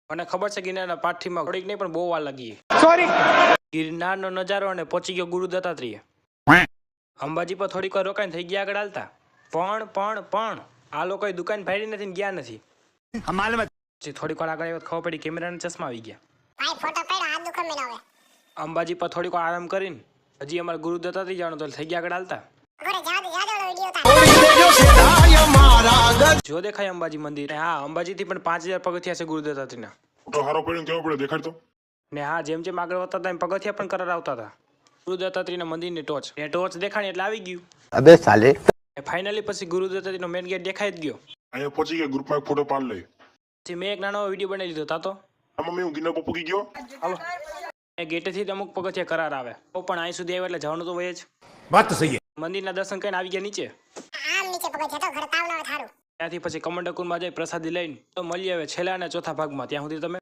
મને ખબર છે ગિરનારના પાઠીમાં થોડીક નહીં પણ બહુ વાર લાગી. સોરી. ગિરનારનો નજારો અને પહોંચી ગયો ગુરુ દત્તાત્રેય. અંબાજી પર થોડીક વાર રોકાઈને થઈ ગયા આગળ હાલતા. પણ આ લોકોએ દુકાન ફાડી નથી ને ગયા નથી. જે થોડીક વાર આગળ આવ્યો ખબર પડી કેમેરાના ચશ્મા આવી ગયા. ભાઈ ફોટો પાડો હાથ દુકાન મેં આવે. અંબાજી પર થોડીક વાર આરામ કરીને હજી અમારે ગુરુ દત્તાત્રેય જવાનું તો થઈ ગયા આગળ હાલતા. ઘરે જાદો વિડિયો જો દેખાય અંબાજી મંદિર. હા, અંબાજીથી પણ 5000 પગથિયા છે ગુરુ દત્તાત્રેયના. તો હારો પડ્યો કેવો પડે દેખાડતો. ને હા, જેમ જેમ આગળ વધતા હતા એમ પગથિયા પણ કરાર આવતા હતા. ગુરુ દત્તાત્રેયના મંદિરની ટોચ. એ ટોચ દેખાણી એટલે આવી ગયું. અબે સાલે. ફાઇનલી પછી ગુરુ દત્તાત્રેયનો મેન ગેટ દેખાઈ જ ગયો. અહીંયા પહોંચી ગયા ગ્રુપમાં એક ફોટો પાડ લે. પછી મેં એક નાનો વિડીયો બનાવી લીધો તાતો. આમાં મેં ગિરનાર પર પૂગી ગયો. હાલો. એ ગેટેથી જ અમુક પગથિયા કરાર આવે. તો પણ અહીં સુધી આવ્યા એટલે જવાનું તો હોય જ. વાત તો સહી. મંદિરના દર્શન કરીને આવી ગયા નીચે. આમ નીચે પગે જતો ઘરે તાવ ના આવે થારું. ત્યાંથી પછી કમંડકુરમાં જઈ પ્રસાદી લઈને તો મળીએ હવે છેલ્લા અને ચોથા ભાગમાં. ત્યાં સુધી તમે